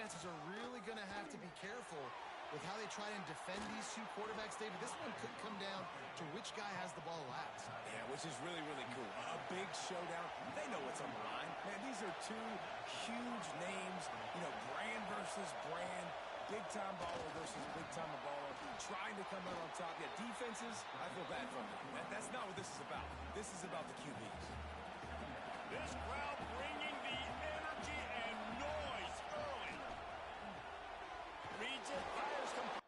defenses are really going to have to be careful with how they try and defend these two quarterbacks, David. This one could come down to which guy has the ball last. Yeah, which is really, really cool. A big showdown. They know what's on the line. Man, these are two huge names, you know, brand versus brand, big-time baller versus big-time baller, trying to come out on top. Yeah, defenses, I feel bad for them. That's not what this is about. This is about the QBs. This crowd bringing the energy and noise early. Reads it, fires complete.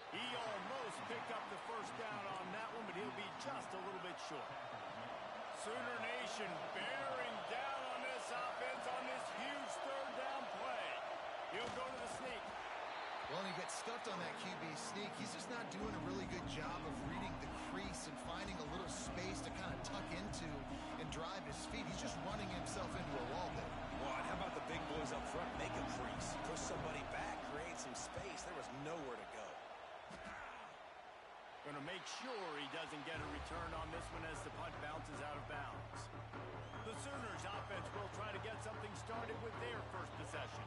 He almost picked up the first down on that one, but he'll be just a little bit short. Sooner Nation bearing down on this offense on this huge third down play. He'll go to the sneak. Well, he gets stuffed on that QB sneak. He's just not doing a really good job of reading the crease and finding a little space to kind of tuck into and drive his feet. He's just running himself into a wall there. Well, and how about the big boys up front? Make a crease. Push somebody back. Create some space. There was nowhere to go. Going to make sure he doesn't get a return on this one as the punt bounces out of bounds. The Sooners offense will try to get something started with their first possession.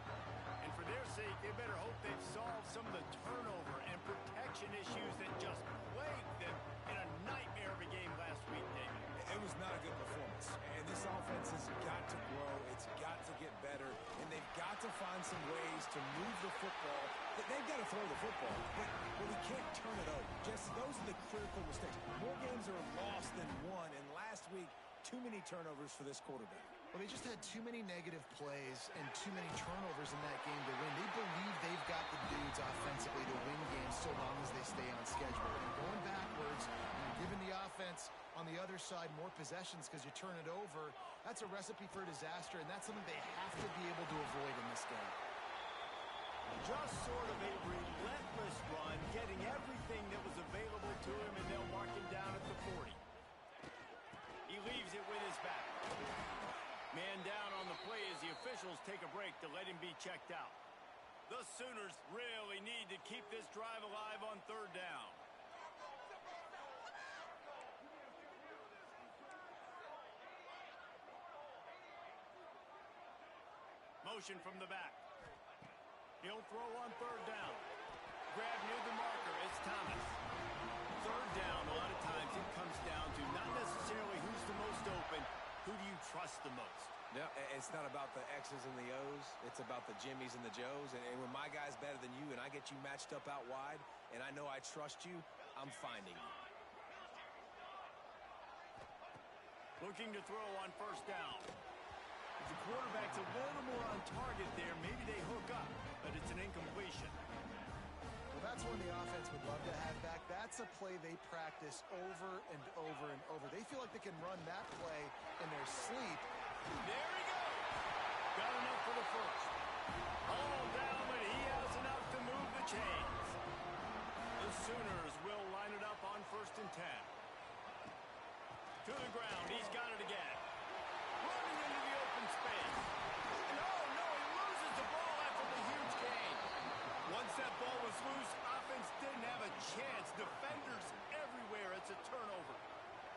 And for their sake, they better hope they've solved some of the turnover and protection issues that just plagued them in a nightmare of a game last week, David. It was not a good performance. And this offense has got to grow. It's got to get better. And they've got to find some ways to move the football. They've got to throw the football. But we can't turn it over. Just those are the critical mistakes. More games are lost than won. And last week, too many turnovers for this quarterback. Well, they just had too many negative plays and too many turnovers in that game to win. They believe they've got the dudes offensively to win games so long as they stay on schedule. And going backwards, and giving the offense on the other side more possessions because you turn it over, that's a recipe for disaster, and that's something they have to be able to avoid in this game. Just sort of a relentless run, getting everything that was available to him, and they'll mark him down at the 40. He leaves it with his back. Man down on the play as the officials take a break to let him be checked out. The Sooners really need to keep this drive alive on third down. Motion from the back. He'll throw on third down. Grab near the marker. It's Thomas. Third down, a lot of times it comes down to not necessarily who's the most open, who do you trust the most? No, it's not about the X's and the O's. It's about the Jimmys and the Joes. And when my guy's better than you and I get you matched up out wide and I know I trust you, I'm finding you. Looking to throw on first down. If the quarterback's a little more on target there, maybe they hook up, but it's an incompletion. Well, that's one the offense would love to have back. That's a play they practice over and over and over. They feel like they can run that play in their sleep. There he goes. Got enough for the first. All down, but he has enough to move the chains. The Sooners will line it up on 1st and 10. To the ground. He's got it again. Running into the open space. No, he loses the ball after the huge gain. Once that ball was loose, offense didn't have a chance. Defenders everywhere. It's a turnover.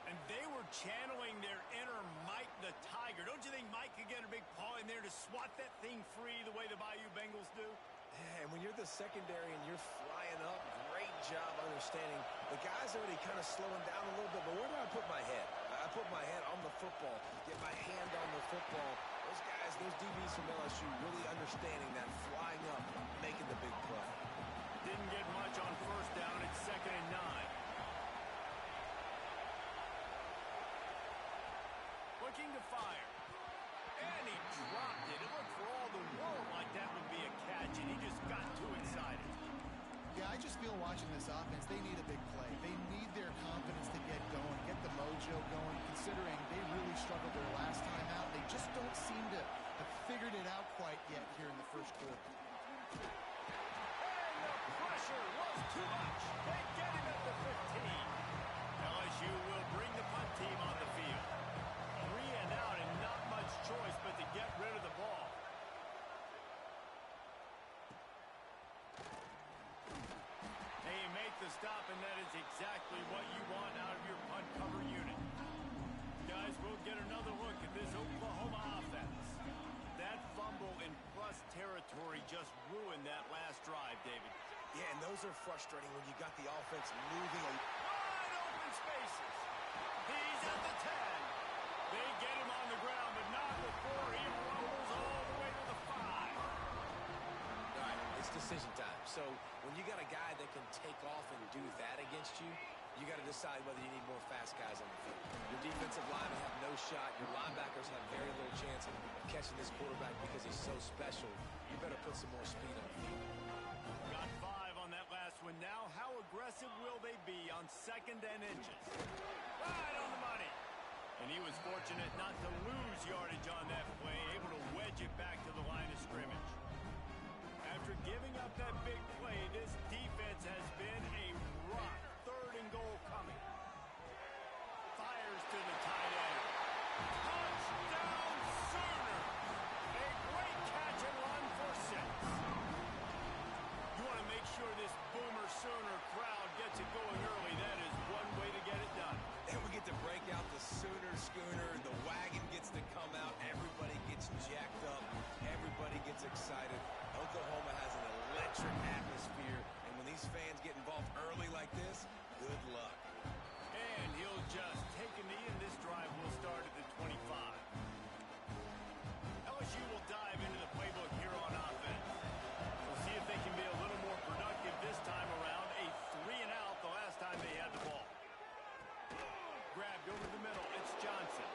And they were channeling their inner Mike the Tiger. Don't you think Mike could get a big paw in there to swat that thing free the way the Bayou Bengals do? Yeah, and when you're the secondary and you're flying up, great job understanding. The guy's already kind of slowing down a little bit, but where do I put my head? I put my head on the football, get my hand on the football. Those guys, those DBs from LSU really understanding that, flying up, making the big play. Didn't get much on first down. It's 2nd and 9. Looking to fire. And he dropped it. It looked for all the world like that would be a catch, and he just got too excited. Yeah, I just feel watching this offense, they need a big play. They need their confidence to get going, get the mojo going, considering they really struggled their last time out. They just don't seem to have figured it out quite yet here in the first quarter. exactly what you want out of your punt cover unit. Guys, we'll get another look at this Oklahoma offense. That fumble in plus territory just ruined that last drive, David. Yeah, and those are frustrating when you got the offense moving. Wide open spaces. He's at the 10. They get him on the ground, but not before he rumbles all the way to the 5. All right, it's decision time. So when you got a guy that can take off and do that against you, you got to decide whether you need more fast guys on the field. Your defensive linemen have no shot. Your linebackers have very little chance of catching this quarterback because he's so special. You better put some more speed on the field. Got 5 on that last one. Now, how aggressive will they be on 2nd and inches? Right on the money. And he was fortunate not to lose yardage on that play, able to wedge it back to the line of scrimmage. After giving up that big play, this defense has been a rock. 3rd and goal coming. Fires to the tight end. Touchdown Sooners! A great catch and run for 6. You want to make sure this Boomer Sooner crowd gets it going early. That is one way to get it done. And we get to break out the Sooner schooner. The wagon gets to come out. Everybody gets jacked up. Everybody gets excited. Oklahoma has an electric atmosphere. And when these fans get involved early like this, good luck. And he'll just take a knee, and this drive will start at the 25. LSU will dive into the playbook here on offense. We'll see if they can be a little more productive this time around. A 3-and-out the last time they had the ball. Grabbed over the middle. It's Johnson.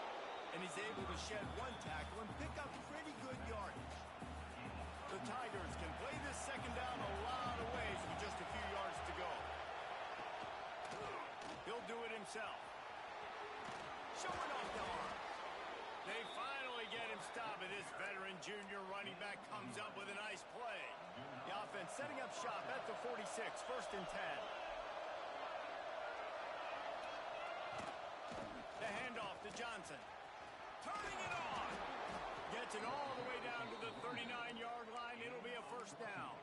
And he's able to shed 1 tackle and pick up pretty good yardage. The Tigers can play this 2nd down a lot of ways with just a few yards to go. He'll do it himself. Showing off the arm. They finally get him stopped, and this veteran junior running back comes up with a nice play. The offense setting up shop at the 46, 1st and 10. The handoff to Johnson. Turning it on. Gets it all the way down to the 39-yard line. It'll be a 1st down.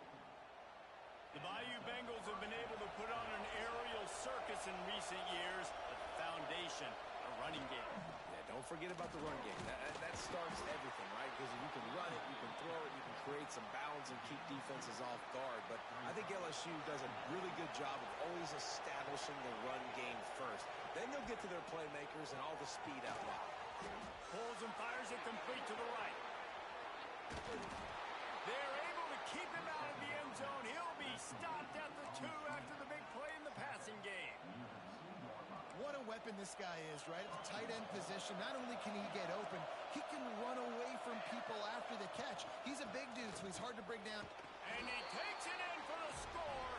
The Bayou Bengals have been able to put on an aerial circus in recent years. But the foundation, a running game. Yeah, don't forget about the run game. That starts everything, right? Because you can run it, you can throw it, you can create some balance and keep defenses off guard. But I think LSU does a really good job of always establishing the run game first. Then they'll get to their playmakers and all the speed out loud. Pulls and fires it complete to the right. They're able to keep him out of the end zone. He'll be stopped at the 2 after the big play in the passing game. What a weapon this guy is, right? At the tight end position, not only can he get open, he can run away from people after the catch. He's a big dude, so he's hard to bring down. And he takes it in for the score.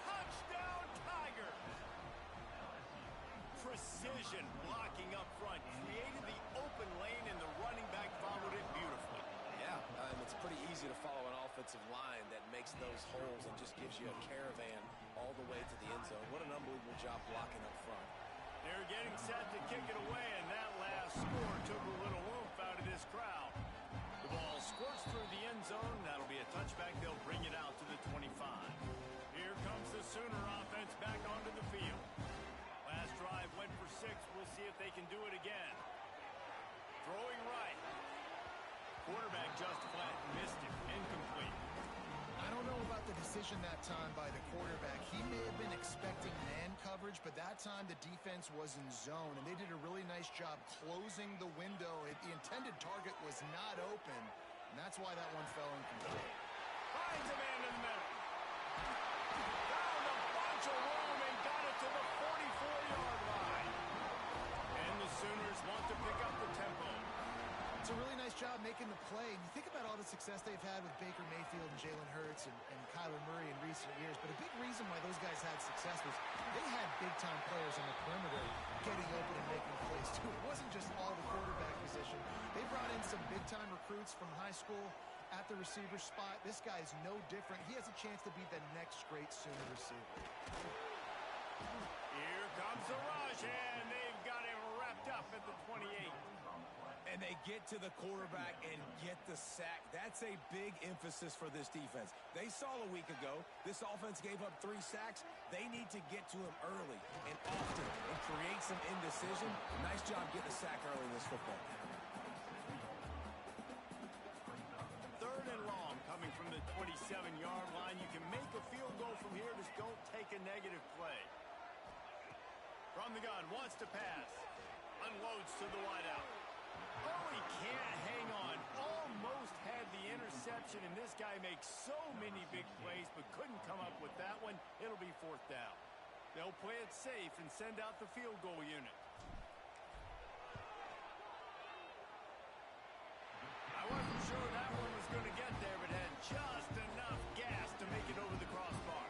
Touchdown, Tigers. Precision blocking up front. Created the open lane, and the running back followed it beautifully. Yeah, and it's pretty easy to follow an offensive line that makes those holes and just gives you a caravan all the way to the end zone. What an unbelievable job blocking up front. They're getting set to kick it away, and that last score took a little oomph out of this crowd. The ball squirts through the end zone. That'll be a touchback. They'll bring it out to the 25. Here comes the Sooner offense back onto the field. Last drive went for 6. We'll see if they can do it again. Throwing right. Quarterback just flat missed it. Incomplete. I don't know about the decision that time by the quarterback. He may have been expecting man coverage, but that time the defense was in zone, and they did a really nice job closing the window. The intended target was not open, and that's why that one fell incomplete. Finds a man in the middle. Found a bunch of room and got it to the 44-yard line. And the Sooners want to pick up the tempo. It's a really nice job making the play. And you think about all the success they've had with Baker Mayfield and Jalen Hurts and Kyler Murray in recent years. But a big reason why those guys had success was they had big-time players on the perimeter getting open and making plays, too. It wasn't just all the quarterback position. They brought in some big-time recruits from high school at the receiver spot. This guy is no different. He has a chance to be the next great Sooner receiver. Here comes the rush, and they've got him wrapped up at the 28. And they get to the quarterback and get the a sack. That's a big emphasis for this defense. They saw a week ago this offense gave up 3 sacks. They need to get to him early and often and create some indecision. Nice job getting a sack early in this football. 3rd and long coming from the 27-yard line. You can make a field goal from here. Just don't take a negative play. From the gun, wants to pass. Unloads to the wideout. Oh, he can't hang on. Almost had the interception, and this guy makes so many big plays, but couldn't come up with that one. It'll be 4th down. They'll play it safe and send out the field goal unit. I wasn't sure that one was going to get there, but had just enough gas to make it over the crossbar.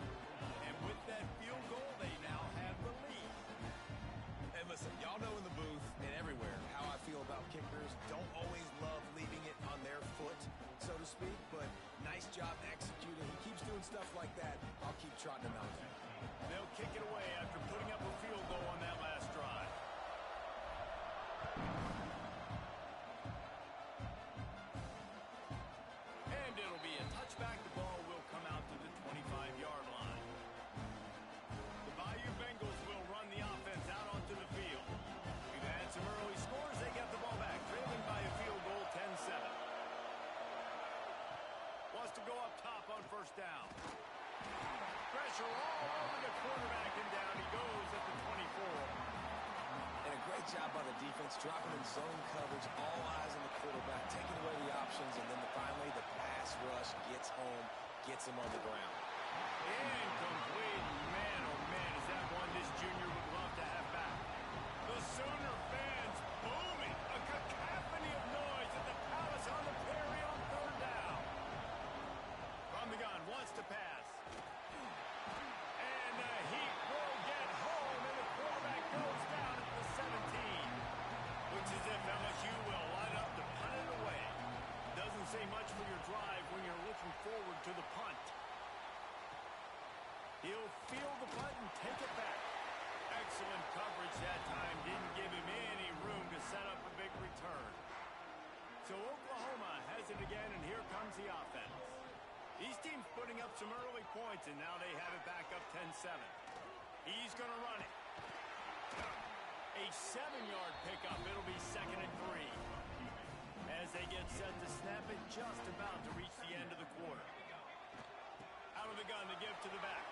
And with that field goal, they now have the lead. And listen, y'all know in the booth and everywhere how I feel about kickers. Don't always love leaving it on their foot, so to speak, but nice job executing. He keeps doing stuff like that. I'll keep trotting him out there. They'll kick it away after putting up a field goal on that last drive. And it'll be a touchback. The ball will come out to the 25-yard line. The Bayou Bengals will run the offense out onto the field. We've had some early scores. They get the ball back, trailing by a field goal, 10-7. Wants to go up top on 1st down. Pressure all over the quarterback, and down he goes at the 24. And a great job by the defense, dropping in zone coverage, all eyes on the quarterback, taking away the options, and then finally the pass rush gets home, gets him on the ground. Incomplete. Man, oh man, is that one this junior would love to have back. The Sooner fans booming. A cacophony of noise at the Palace on the Prairie on 3rd down. From the gun, wants to pass. And the Heat will get home, and the quarterback goes down at the 17. Looks as if LSU will line up to punt it away. Doesn't say much for your drive when you're looking forward to the punt. He'll field the punt and take it back. Excellent coverage that time. Didn't give him any room to set up a big return. So Oklahoma has it again, and here comes the offense. These teams putting up some early points, and now they have it back up 10-7. He's going to run it. A 7-yard pickup. It'll be 2nd and 3. As they get set to snap it, just about to reach the end of the quarter. Out of the gun to give to the back.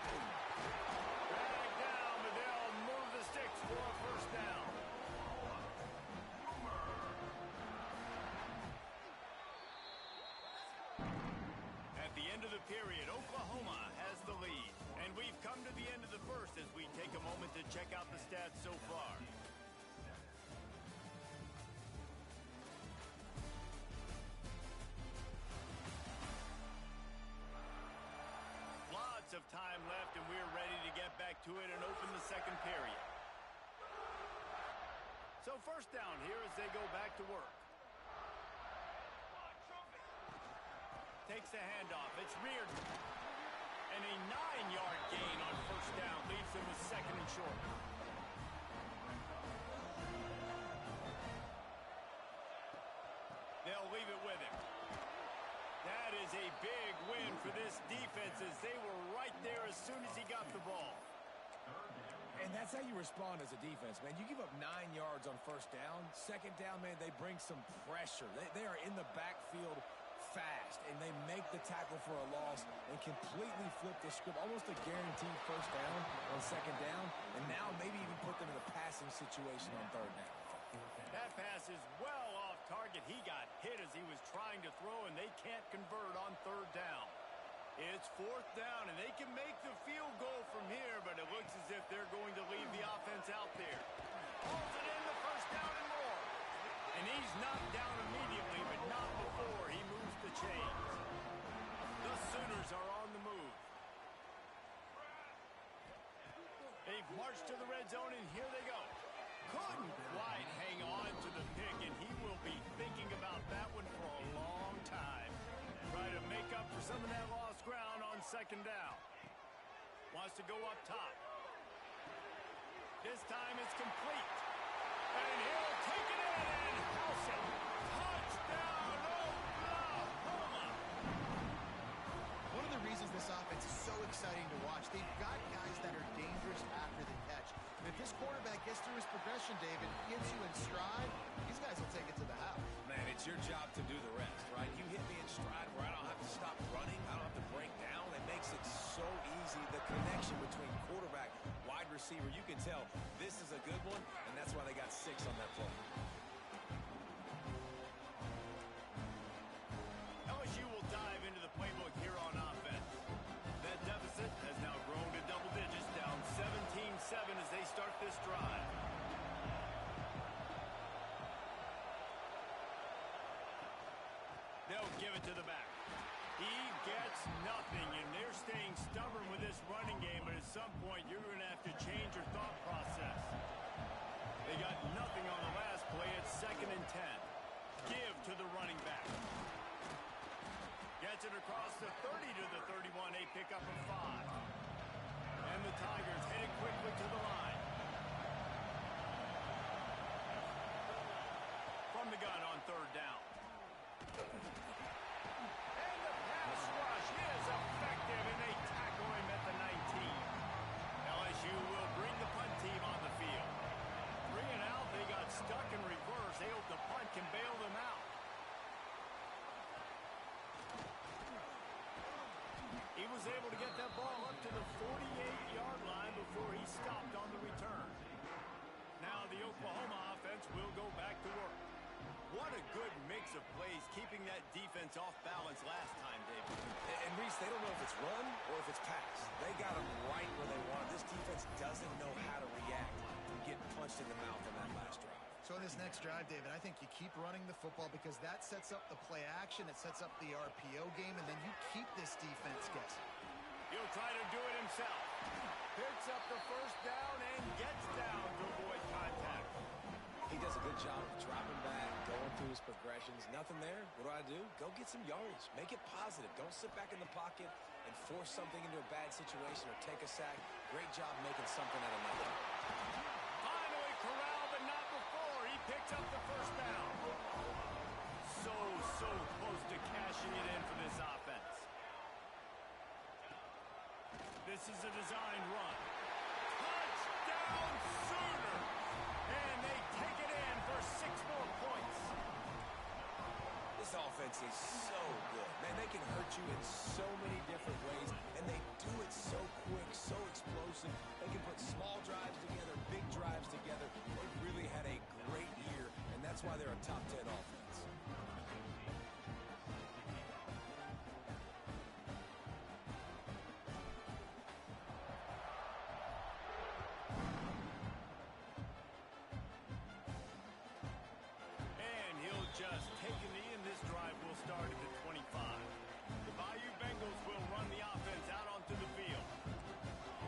Drag down, but they'll move the sticks for a 1st down. At the end of the period, Oklahoma has the lead. And we've come to the end of the 1st as we take a moment to check out the stats so far. Of time left, and we're ready to get back to it and open the 2nd period. So 1st down here as they go back to work. Takes the handoff. It's reared. And a 9-yard gain on 1st down leaves them with 2nd and short. They'll leave it with him. That is a big win for this defense as they were right there as soon as he got the ball. And that's how you respond as a defense, man. You give up 9 yards on 1st down. 2nd down, man, they bring some pressure. They are in the backfield fast, and they make the tackle for a loss and completely flip the script. Almost a guaranteed 1st down on 2nd down, and now maybe even put them in a passing situation on 3rd down. That pass is well off target. He got hit as he was trying to throw, and they can't convert on 3rd down. It's 4th down, and they can make the field goal from here, but it looks as if they're going to leave the offense out there. Holds it in the 1st down and more. And he's knocked down immediately, but not before he moves the chains. The Sooners are on the move. They've marched to the red zone, and here they go. Couldn't quite hang on to the pick, and he will be thinking about that one for a long time. Try to make up for some of that lost ground on 2nd down. Wants to go up top. This time it's complete. And he'll take it in and house it. Touchdown, Oklahoma! this quarterback gets through his progression, David, gets you in stride, these guys will take it to the house. Man, it's your job to do the rest, right? You hit me in stride where I don't have to stop running. I don't have to break down. It makes it so easy. The connection between quarterback, wide receiver, you can tell this is a good one, and that's why they got 6 on that play. LSU will dive into the playbook here on offense. That deficit has now grown to double digits, down 17-7 as they start this drive. They'll give it to the back. He gets nothing, and they're staying stubborn with this running game, but at some point you're going to have to change your thought process. They got nothing on the last play. It's 2nd and 10. Give to the running back. Gets it across the 30 to the 31, a pickup of 5. And the Tigers headed quickly to the line. From the gun on 3rd down. And the pass rush is effective, and they tackle him at the 19. LSU will bring the punt team on the field. 3 and out, they got stuck in reverse. They hope the punt can bail them out. He was able to get that ball up to the 48-yard line before he stopped on the return. Now the Oklahoma offense will go back to work. What a good mix of plays, keeping that defense off balance last time, David. And Reese, they don't know if it's run or if it's pass. They got them right where they want. This defense doesn't know how to react from getting punched in the mouth on that last drive. So in this next drive, David, I think you keep running the football because that sets up the play action, it sets up the RPO game, and then you keep this defense guessing. He'll try to do it himself. Picks up the 1st down and gets down to avoid contact. He does a good job of dropping back, going through his progressions. Nothing there. What do? Go get some yardage. Make it positive. Don't sit back in the pocket and force something into a bad situation or take a sack. Great job making something out of nothing. Finally corralled, but not before. He picks up the 1st down. So close to cashing it in for this offense. This is a designed run. Touchdown Sooner! And they take it in for 6 more points. This offense is so good. Man, they can hurt you in so many different ways, and they do it so quick, so explosive. They can put small drives together, big drives together. They really had a great year, and that's why they're a top 10 offense. Just taking the in. This drive will start at the 25. The Bayou Bengals will run the offense out onto the field.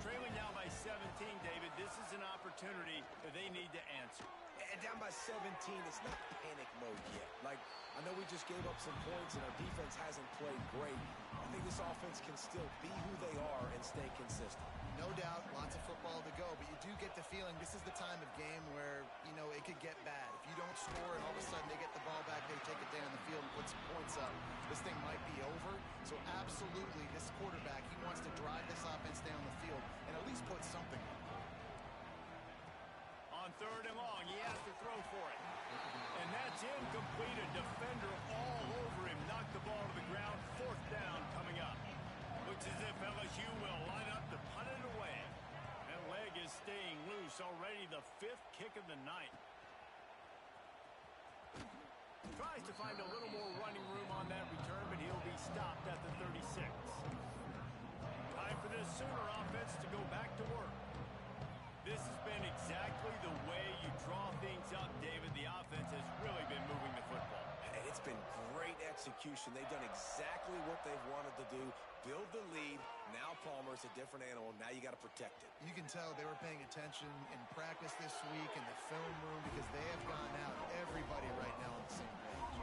Trailing down by 17, David, this is an opportunity that they need to answer. And down by 17, it's not panic mode yet. Like, I know we just gave up some points and our defense hasn't played great. I think this offense can still be who they are and stay consistent. No doubt, lots of football to go, but you do get the feeling this is the time of game where, it could get bad. If you don't score and all of a sudden they get the ball back, they take it down the field and put some points up, this thing might be over. So absolutely, this quarterback, he wants to drive this offense down the field and at least put something up. On 3rd and long, he has to throw for it. And that's incomplete. A defender all over him. Knocked the ball to the ground. 4th down coming up. Looks as if LSU will line up to punt it away. That leg is staying loose. Already the 5th kick of the night. Tries to find a little more running room on that return, but he'll be stopped at the 36. Time for this Sooner offense to go back to work. This has been exactly the way you draw things up, David. The offense has really been moving the football. And it's been great execution. They've done exactly what they've wanted to do. Build the lead. Now Palmer's a different animal. Now you got to protect it. You can tell they were paying attention in practice this week in the film room because they have gone out everybody right now on the same page.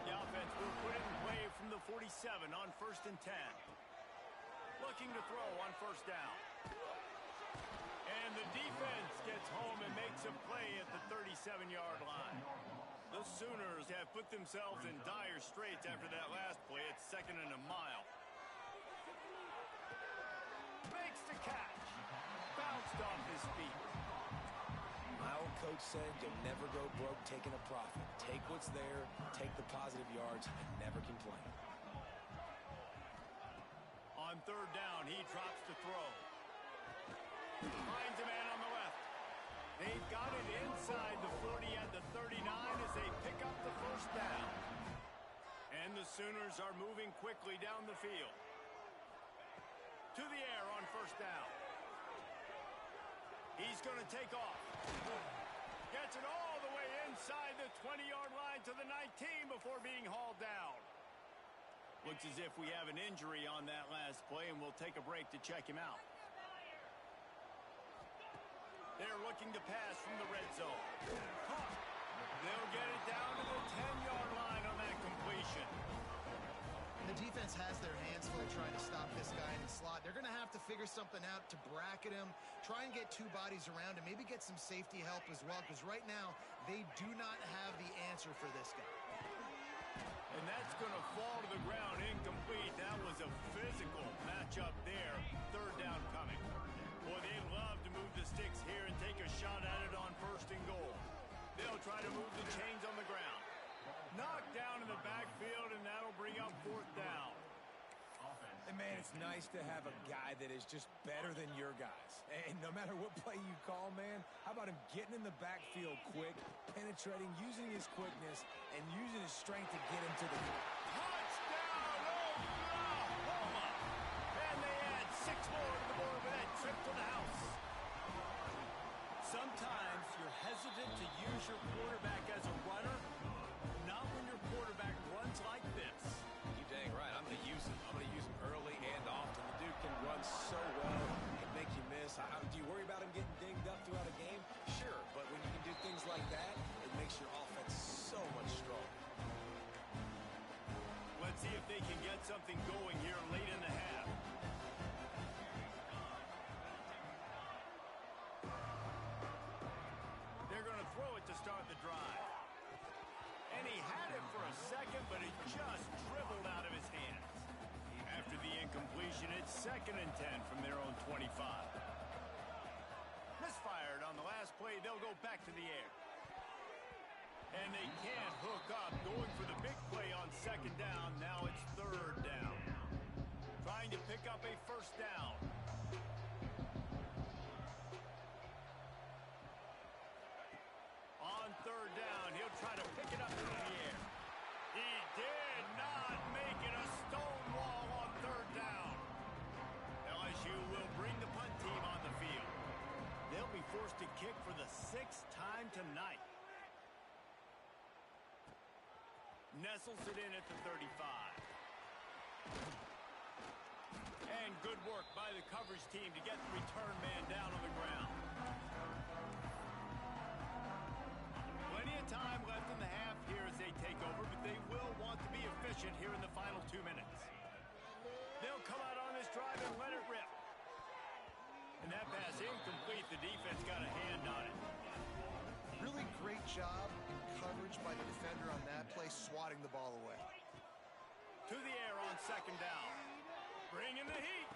The offense will put it in play from the 47 on 1st and 10. Looking to throw on 1st down. And the defense gets home and makes a play at the 37-yard line. The Sooners have put themselves in dire straits after that last play. It's 2nd and a mile. Makes the catch. Bounced off his feet. My old coach said you'll never go broke taking a profit. Take what's there, take the positive yards, and never complain. On third down, he drops to throw. Finds a man on the left. They've got it inside the 40 at the 39 as they pick up the first down. And the Sooners are moving quickly down the field. To the air on first down. He's going to take off. Gets it all the way inside the 20-yard line to the 19 before being hauled down. Looks as if we have an injury on that last play, and we'll take a break to check him out. They're looking to pass from the red zone. They'll get it down to the 10-yard line on that completion. The defense has their hands full trying to stop this guy in the slot. They're going to have to figure something out to bracket him, try and get two bodies around him, maybe get some safety help as well, because right now they do not have the answer for this guy. And that's going to fall to the ground incomplete. That was a physical matchup there. Third down coming. Boy, they'd love to move the sticks here and take a shot at it on first and goal. They'll try to move the chains on the ground. Knocked down in the backfield, and that'll bring up fourth down. And, man, it's nice to have a guy that is just better than your guys. And no matter what play you call, man, how about him getting in the backfield quick, penetrating, using his quickness, and using his strength to get him to the touchdown, Oklahoma! And they add 6 more to the board with that trip to the house. Sometimes you're hesitant to use your quarterback as a runner. Not when your quarterback runs like this. You dang right. I'm going to use him. I'm going to use him early and often. The dude can run so well and make you miss. Do you worry about him getting dinged up throughout a game? Sure, but when you can do things like that, it makes your offense so much stronger. Let's see if they can get something going here late in the half. They're going to throw it to start the drive. And he had it for a second, but it just dribbled out of his hands. After the incompletion, it's 2nd and 10 from their own 25. Misfired on the last play. They'll go back to the air. And they can't hook up. Going for the big play on 2nd down. Now it's 3rd down. Trying to pick up a first down. On 3rd down, he'll try to pick it up in the air. He did not make it a stone wall on 3rd down. LSU will bring the punt team on the field. They'll be forced to kick for the 6th time tonight. Nestles it in at the 35. And good work by the coverage team to get the return man down on the ground. Plenty of time left in the half here as they take over, but they will want to be efficient here in the final 2 minutes. They'll come out on this drive and let it rip. And that pass incomplete. The defense got a hand on it. Really great job in coverage by the defender on that play, swatting the ball away. To the air on 2nd down. Bringing the heat.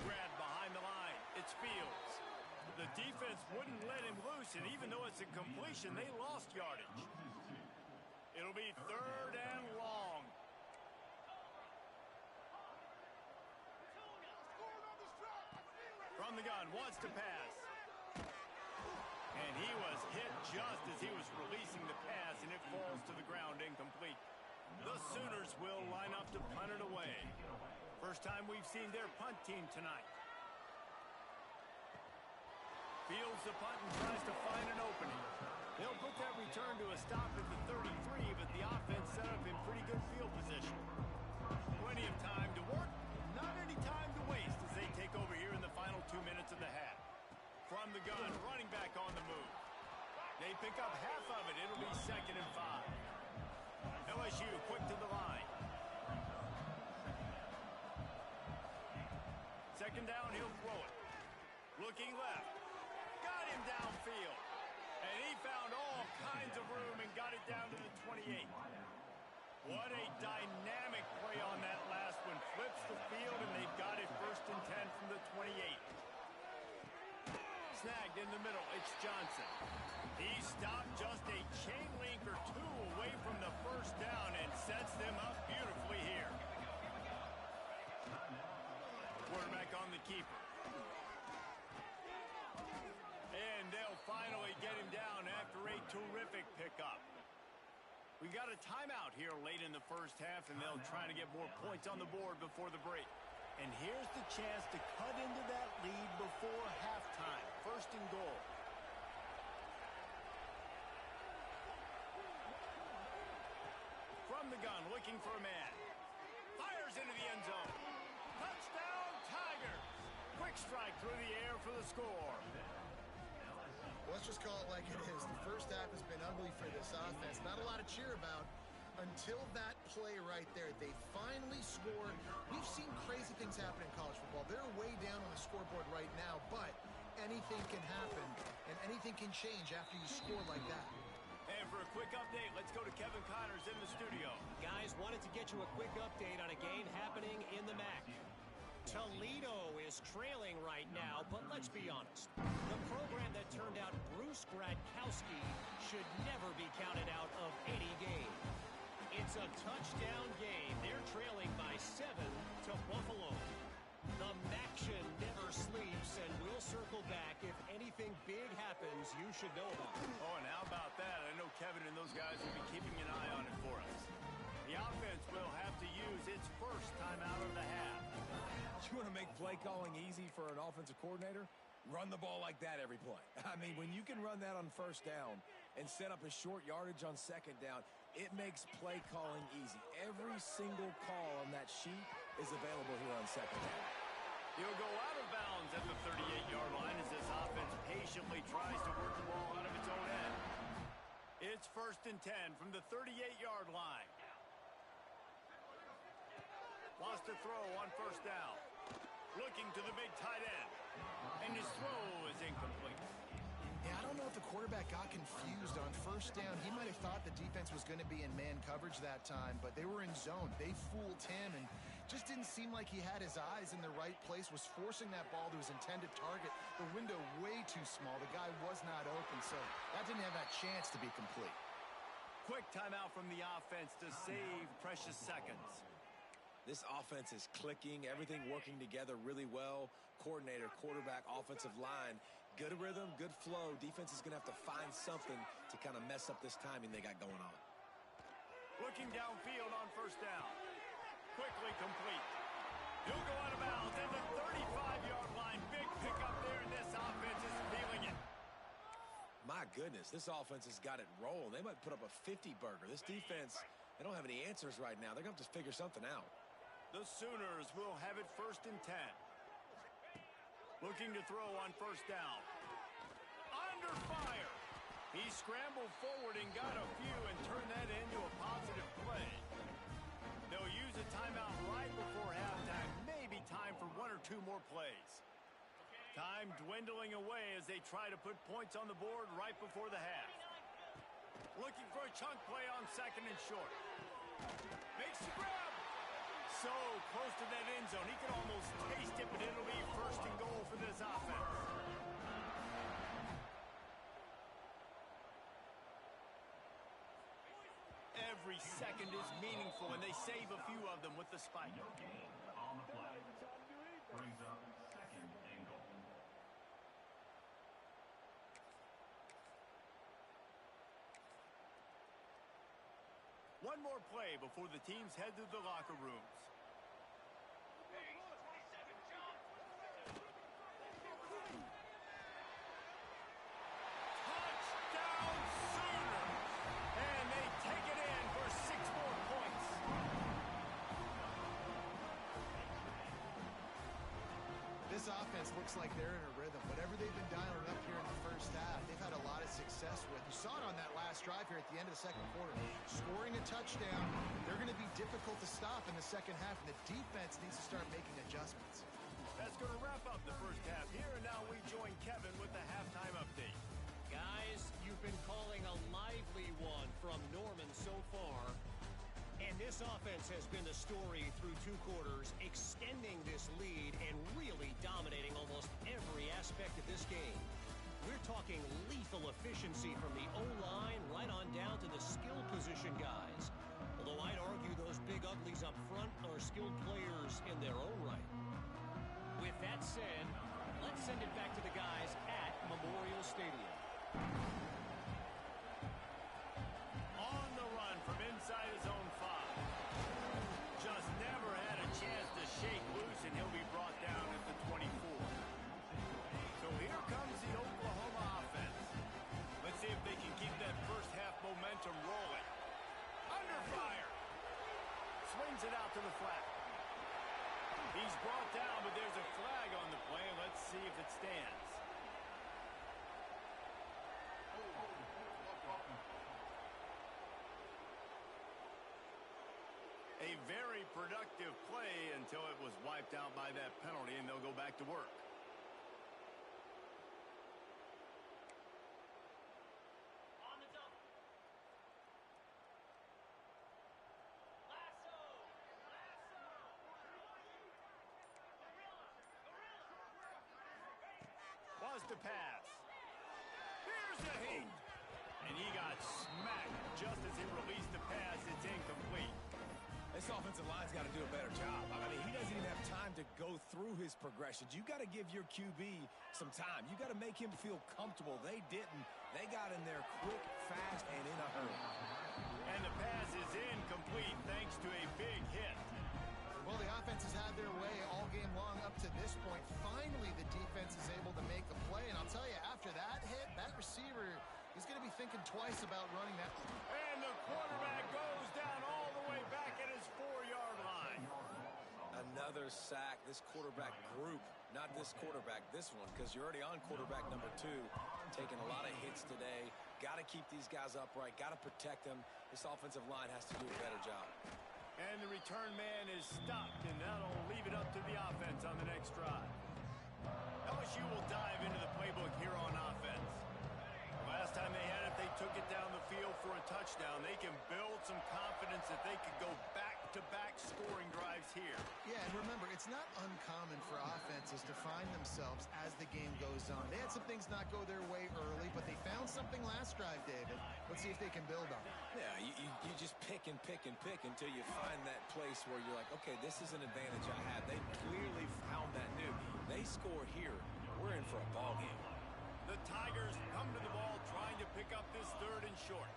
Grabbed behind the line. It's Fields. The defense wouldn't let him loose, and even though it's a completion, they lost yardage. It'll be 3rd and long. From the gun, wants to pass. And he was hit just as he was releasing the pass, and it falls to the ground incomplete. The Sooners will line up to punt it away. First time we've seen their punt team tonight. Fields the punt and tries to find an opening. They'll put that return to a stop at the 33, but the offense set up in pretty good field position. Plenty of time to work, not any time to waste as they take over here in the final 2 minutes of the half. From the gun, running back on the move. They pick up half of it. It'll be 2nd and 5. LSU quick to the line. 2nd down, he'll throw it. Looking left. Got him downfield. And he found all kinds of room and got it down to the 28. What a dynamic play on that last one. Flips the field, and they've got it 1st and 10 from the 28. Snagged in the middle. It's Johnson. He stopped just a chain link or two away from the first down and sets them up beautifully here. Quarterback on the keeper. And they'll finally get him down after a terrific pickup. We got a timeout here late in the first half, and they'll try to get more points on the board before the break. And here's the chance to cut into that lead before halftime. First and goal. From the gun, looking for a man. Fires into the end zone. Touchdown, Tigers! Quick strike through the air for the score. Let's just call it like it is. The first half has been ugly for this offense. Not a lot to cheer about until that play right there. They finally scored. We've seen crazy things happen in college football. They're way down on the scoreboard right now, but anything can happen, and anything can change after you score like that. And for a quick update, let's go to Kevin Connors in the studio. Guys, wanted to get you a quick update on a game happening in the MAC. Toledo is trailing right now, but let's be honest. The program that turned out Bruce Gradkowski should never be counted out of any game. It's a touchdown game. They're trailing by 7 to Buffalo. The Maction never sleeps, and we'll circle back if anything big happens you should know about. Oh, and how about that? I know Kevin and those guys will be keeping an eye on it for us. The offense will have to use its first timeout of the half. You want to make play calling easy for an offensive coordinator? Run the ball like that every play. I mean, when you can run that on first down and set up a short yardage on second down, it makes play calling easy. Every single call on that sheet is available here on second down. He'll go out of bounds at the 38-yard line as this offense patiently tries to work the ball out of its own end. It's 1st and 10 from the 38-yard line. Lost to throw on first down. Looking to the big tight end. And his throw is incomplete. Yeah, I don't know if the quarterback got confused on first down. He might have thought the defense was going to be in man coverage that time, but they were in zone. They fooled him and just didn't seem like he had his eyes in the right place, was forcing that ball to his intended target. The window way too small. The guy was not open, so that didn't have that chance to be complete. Quick timeout from the offense to save precious seconds. This offense is clicking, everything working together really well. Coordinator, quarterback, offensive line, good rhythm, good flow. Defense is going to have to find something to kind of mess up this timing they got going on. Looking downfield on first down. Quickly complete. He'll go out of bounds at the 35-yard line. Big pickup there, and this offense is feeling it. My goodness, this offense has got it rolling. They might put up a 50-burger. This defense, they don't have any answers right now. They're going to have to figure something out. The Sooners will have it 1st and 10. Looking to throw on first down. Under fire. He scrambled forward and got a few and turned that into a positive play. They'll use a timeout right before halftime. Maybe time for 1 or 2 more plays. Time dwindling away as they try to put points on the board right before the half. Looking for a chunk play on 2nd and short. Makes the grab. So close to that end zone. He could almost taste it, but it'll be 1st and goal for this offense. Every second is meaningful, and they save a few of them with the spike. On the play. Brings up 2nd and goal. One more play before the teams head to the locker rooms. Touchdown Sooners! And they take it in for 6 more points. This offense looks like they're in a rhythm. Whatever they've been dialing up here in the first half, they've had a lot of success with. You saw it on that last drive here at the end of the 2nd quarter. Scoring a touchdown, they're going to be difficult to stop in the 2nd half, and the defense needs to start making adjustments. That's going to wrap up the first half here, and now we join Kevin with the halftime update. Guys, you've been calling a lively one from Norman so far. And this offense has been the story through 2 quarters, extending this lead and really dominating almost every aspect of this game. We're talking lethal efficiency from the O-line right on down to the skill position guys. Although I'd argue those big uglies up front are skilled players in their own right. With that said, let's send it back to the guys at Memorial Stadium. On the run from inside his own 5. Just never had a chance to shake loose, and he'll be brought down at the 24. So here comes the Oklahoma offense. Let's see if they can keep that first half momentum rolling. Under fire. Swings it out to the flat. He's brought down, but there's a flag on the play. Let's see if it stands. A very productive play until it was wiped out by that penalty, and they'll go back to work. Was to pass. Here's the heat. And he got smacked just as he released the pass. It's incomplete. This offensive line's got to do a better job. I mean, he doesn't even have time to go through his progressions. You got to give your QB some time. You got to make him feel comfortable. They didn't. They got in there quick, fast, and in a hurry. And the pass is incomplete thanks to a big hit. Well, the offense has had their way all game long up to this point. Finally, the defense is able to make a play. And I'll tell you, after that hit, that receiver is going to be thinking twice about running that. And the quarterback goes down all the way back at his 4-yard line. Another sack. This quarterback group, not this quarterback, this one, because you're already on quarterback number 2, taking a lot of hits today. Got to keep these guys upright. Got to protect them. This offensive line has to do a better job. And the return man is stopped, and that'll leave it up to the offense on the next drive. LSU will dive into the playbook here on offense. Last time they had it, they took it down the field for a touchdown. They can build some confidence that they could go back-to-back scoring drives here. Yeah, and remember, it's not uncommon for offenses to find themselves as the game goes on. They had some things not go their way early, but they found something last drive, David. Let's see if they can build on it. Yeah, you just pick and pick and pick until you find that place where you're like, okay, this is an advantage I have. They clearly found that new. They score here. We're in for a ball game. The Tigers come to the ball trying to pick up this 3rd and short.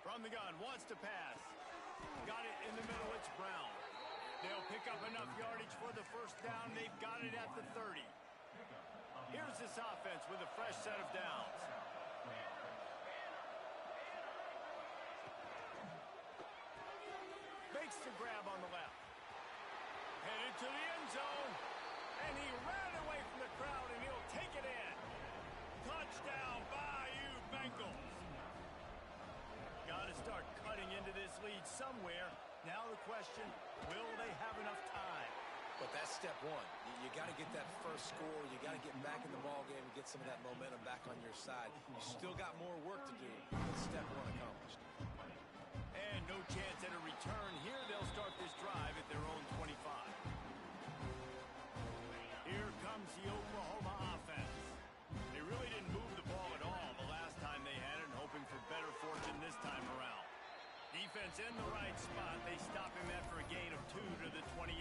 From the gun, wants to pass. Got it in the middle, it's Brown. They'll pick up enough yardage for the first down. They've got it at the 30. Here's this offense with a fresh set of downs. Makes the grab on the left. Headed to the end zone. And he ran away from the crowd, and he'll take it in. Touchdown, Bayou Bengals. Got to start cutting into this lead somewhere. Now the question, will they have enough time? But that's step one. You got to get that first score. You got to get back in the ball game and get some of that momentum back on your side. You still got more work to do, but step one accomplished. And no chance at a return here. They'll start this drive at their own 25. Here comes the Oklahoma offense. They really didn't move the ball at all the last time they had it, hoping for better fortune this time around. Defense in the right spot. They stop him after a gain of 2 to the 28.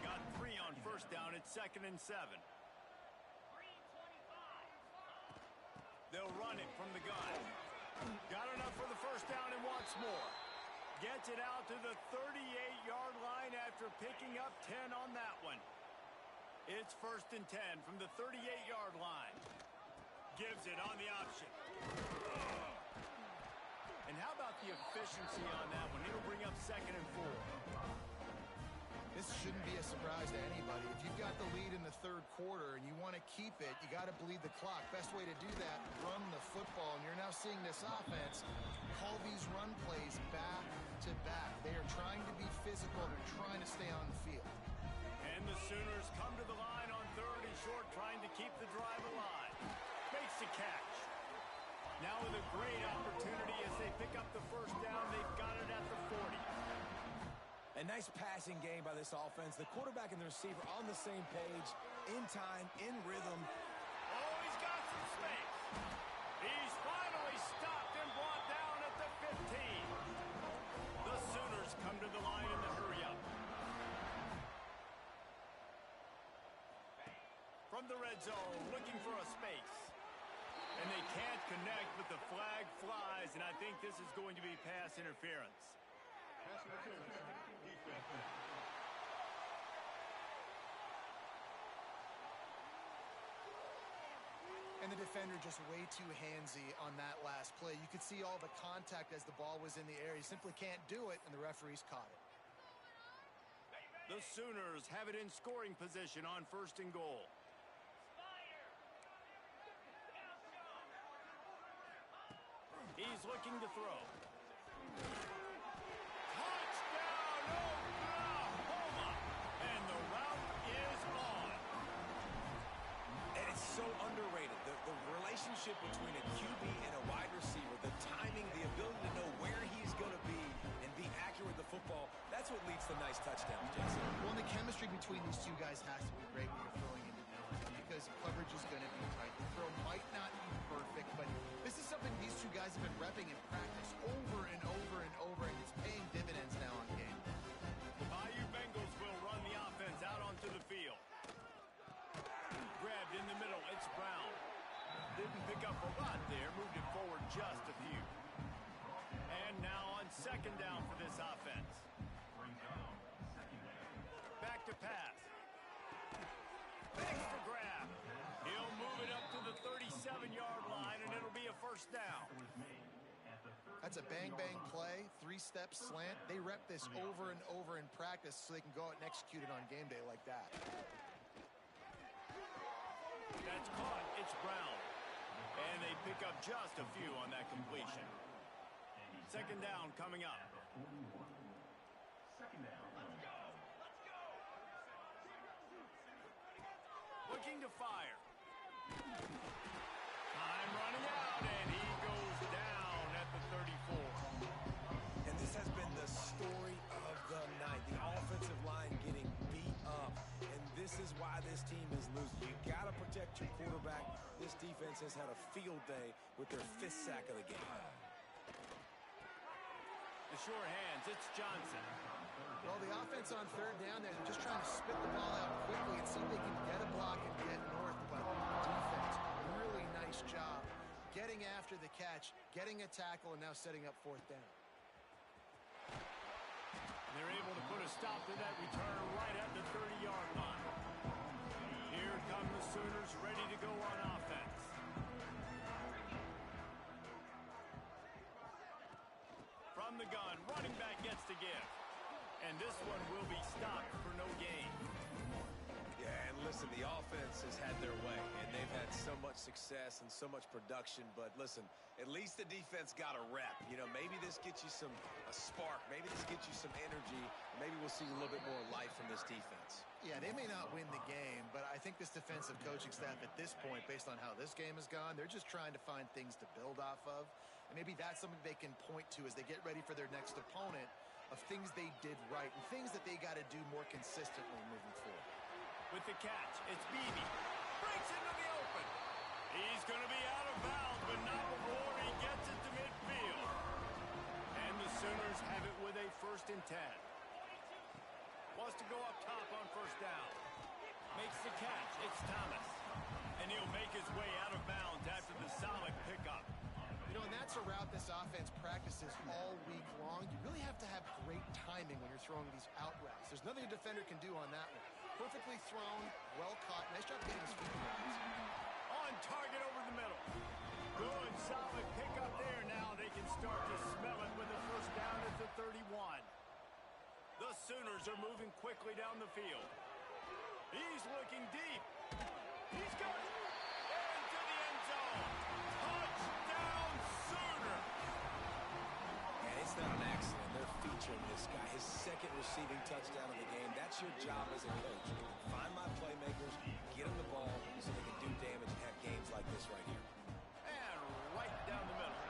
Got 3 on first down. It's 2nd and 7. They'll run it from the gun. Got enough for the first down and wants more. Gets it out to the 38-yard line after picking up 10 on that one. It's 1st and 10 from the 38-yard line. Gives it on the option. And how about the efficiency on that one? It'll bring up 2nd and 4. This shouldn't be a surprise to anybody. If you've got the lead in the 3rd quarter and you want to keep it, you got to bleed the clock. Best way to do that, run the football. And you're now seeing this offense call these run plays back to back. They are trying to be physical. They're trying to stay on the field. And the Sooners come to the line on 3rd and short, trying to keep the drive alive. Makes the catch. Now with a great opportunity as they pick up the first down. They've got it at the 40. A nice passing game by this offense. The quarterback and the receiver on the same page, in time, in rhythm. from the red zone, looking for a space. And they can't connect, but the flag flies, and I think this is going to be pass interference. Pass interference. Defense. And the defender just way too handsy on that last play. You could see all the contact as the ball was in the air. He simply can't do it, and the referees caught it. The Sooners have it in scoring position on 1st and goal. He's looking to throw. Touchdown, Oklahoma! And the route is on. And it's so underrated. The relationship between a QB and a wide receiver, the timing, the ability to know where he's going to be and be accurate with the football, that's what leads to nice touchdowns, Jason. Well, and the chemistry between these two guys has to be great when you're throwing into downtime because coverage is going to be tight. The throw might not be perfect, but this is something these two guys have been repping in practice over and over and over, and it's paying dividends now on game. The Bayou Bengals will run the offense out onto the field. Grabbed in the middle, it's Brown. Didn't pick up a lot there, moved it forward just a few. And now on 2nd down for this offense. Back to pass. Thanks for grab. He'll move it up to the 37-yard line, and it'll be a 1st down. That's a bang-bang play, 3-step slant. They rep this over and over in practice so they can go out and execute it on game day like that. That's caught. It's Brown. And they pick up just a few on that completion. 2nd down coming up. 2nd down. Looking to fire. Time running out, and he goes down at the 34. And this has been the story of the night. The offensive line getting beat up. And this is why this team is losing. You got to protect your quarterback. This defense has had a field day with their 5th sack of the game. The sure hands, it's Johnson. Well, the offense on 3rd down there, they're just trying to spit the ball out quickly and see if they can get a block and get north. But defense, really nice job getting after the catch, getting a tackle, and now setting up 4th down. They're able to put a stop to that return right at the 30-yard line. Here come the Sooners ready to go on offense. From the gun, running back gets to give. And this one will be stopped for no gain. Yeah, and listen, the offense has had their way, and they've had so much success and so much production. But listen, at least the defense got a rep. You know, maybe this gets you a spark. Maybe this gets you some energy. Maybe we'll see a little bit more life from this defense. Yeah, they may not win the game, but I think this defensive coaching staff at this point, based on how this game has gone, they're just trying to find things to build off of. And maybe that's something they can point to as they get ready for their next opponent of things they did right and things that they got to do more consistently moving forward. With the catch, it's Beebe. Breaks into the open. He's going to be out of bounds, but not before he gets it to midfield. And the Sooners have it with a 1st and 10. Wants to go up top on 1st down. Makes the catch. It's Thomas. And he'll make his way out of bounds after the solid pickup. You know, and that's a route this offense practices all week long. You really have to have great timing when you're throwing these out routes. There's nothing a defender can do on that one. Perfectly thrown, well caught. Nice job getting his feet around. On target over the middle. Good, solid pickup there. Now they can start to smell it with a 1st down at the 31. The Sooners are moving quickly down the field. He's looking deep. He's got it. Into the end zone. Touchdown, Sooner. And it's not an accident. They're featuring this guy. His 2nd receiving touchdown of the game. That's your job as a coach. Find my playmakers, get them the ball so they can do damage and have games like this right here. And right down the middle.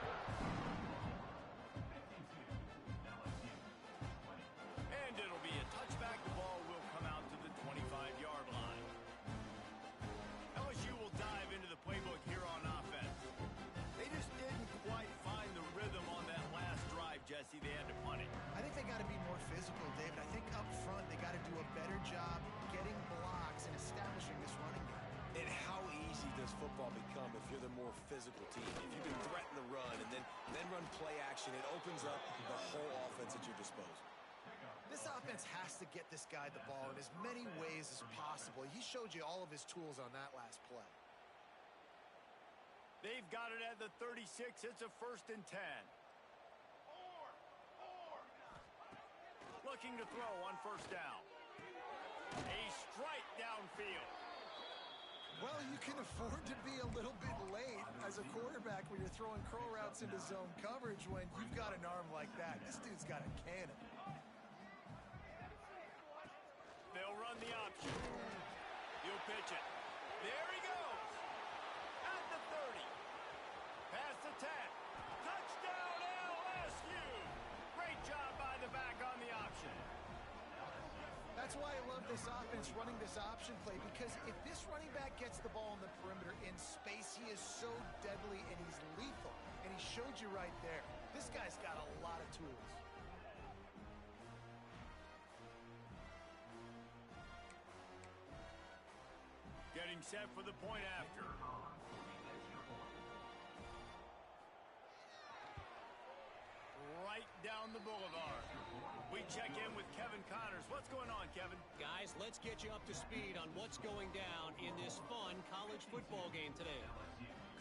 And it'll be a touchback. The ball will come out to the 25-yard line. LSU will dive into the playbook here on offense. They just didn't quite find the rhythm on that last drive, Jesse. They had to punt it. I think they got to be more physical, David. I think up front they got to do a better job getting blocks and establishing this running game. It football become if you're the more physical team? If you can threaten the run and then run play action, it opens up the whole offense at your disposal. This offense has to get this guy the ball in as many ways as possible. He showed you all of his tools on that last play. They've got it at the 36. It's a 1st and 10. Looking to throw on 1st down. A strike downfield. Well, you can afford to be a little bit late as a quarterback when you're throwing curl routes into zone coverage when you've got an arm like that. This dude's got a cannon. They'll run the option. He'll pitch it. There he goes. At the 30. Past the 10. Touchdown LSU. Great job by the back on the option. That's why I love this offense running this option play, because if this running back gets the ball on the perimeter in space, he is so deadly and he's lethal. And he showed you right there. This guy's got a lot of tools. Getting set for the point after. Right down the boulevard. We check in with Kevin Connors. What's going on, Kevin? Guys, let's get you up to speed on what's going down in this fun college football game today.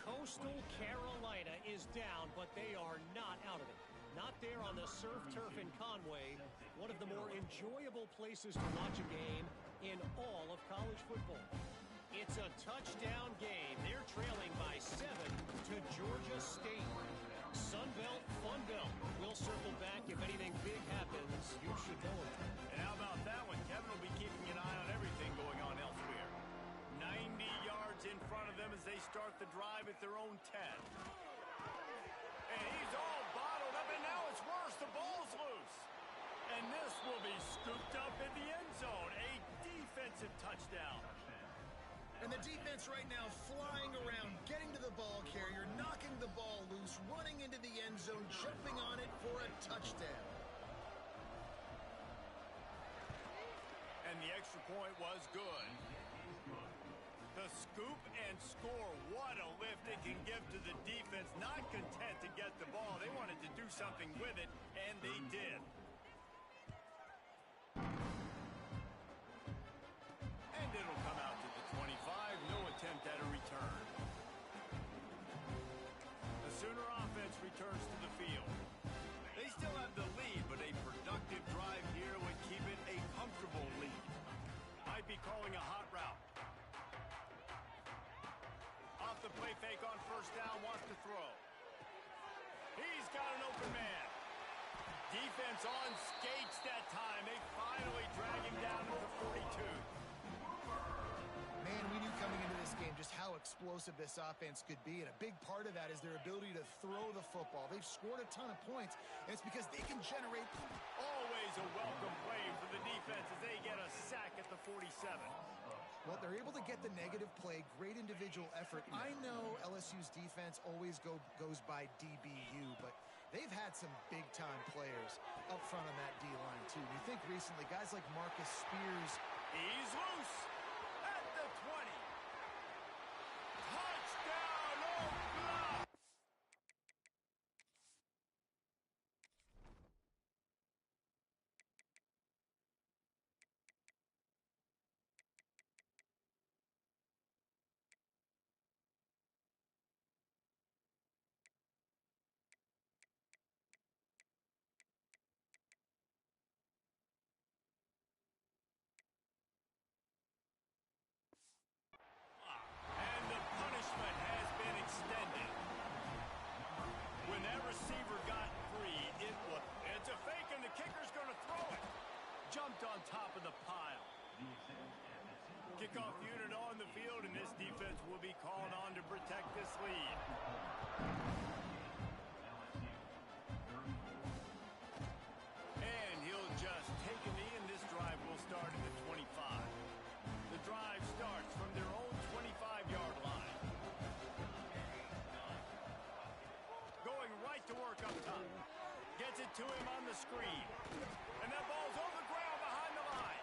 Coastal Carolina is down, but they are not out of it. Not there on the surf turf in Conway, one of the more enjoyable places to watch a game in all of college football. It's a touchdown game. They're trailing by 7 to Georgia State. Sunbelt, Funbelt. We'll circle back if anything big happens. You should know it. And how about that one? Kevin will be keeping an eye on everything going on elsewhere. 90 yards in front of them as they start the drive at their own 10. And he's all bottled up, and now it's worse. The ball's loose. And this will be scooped up in the end zone. A defensive touchdown. And the defense right now flying around, getting to the ball carrier, knocking the ball loose, running into the end zone, jumping on it for a touchdown. And the extra point was good. The scoop and score. What a lift it can give to the defense. Not content to get the ball. They wanted to do something with it, and they did. And it'll come out to the 25. No attempt at a return. The Sooner offense returns to the field. They still have the lead, but a productive drive here would keep it a comfortable lead. Might be calling a hot route. Off the play fake on 1st down, wants to throw. He's got an open man. Defense on skates that time. They finally drag him down to the 42. Man, we knew coming into this game just how explosive this offense could be, and a big part of that is their ability to throw the football. They've scored a ton of points, and it's because they can generate. Always a welcome play for the defense as they get a sack at the 47. Well, they're able to get the negative play, great individual effort. I know LSU's defense always goes by DBU, but they've had some big-time players up front on that D-line, too. You think recently, guys like Marcus Spears. He's loose at the 20. Touchdown, Oklahoma! And the punishment has been extended. When that receiver got free, it's a fake, and the kicker's going to throw it. Jumped on top of the pile. Kickoff unit on the field, and this defense will be called on to protect this lead. And he'll just take a knee, and this drive will start at the 25. The drive starts from their own 25-yard line. Going right to work up top. Gets it to him on the screen. And that ball's on the ground behind the line.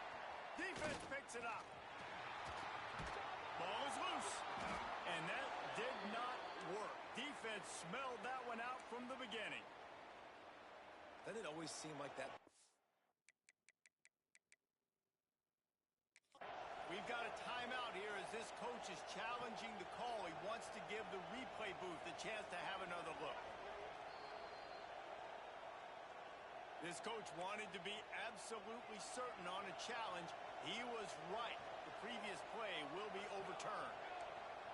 Defense picks it up. Ball is loose. And that smelled that one out from the beginning. Doesn't it always seem like that? We've got a timeout here as this coach is challenging the call. He wants to give the replay booth a chance to have another look. This coach wanted to be absolutely certain on a challenge. He was right. The previous play will be overturned.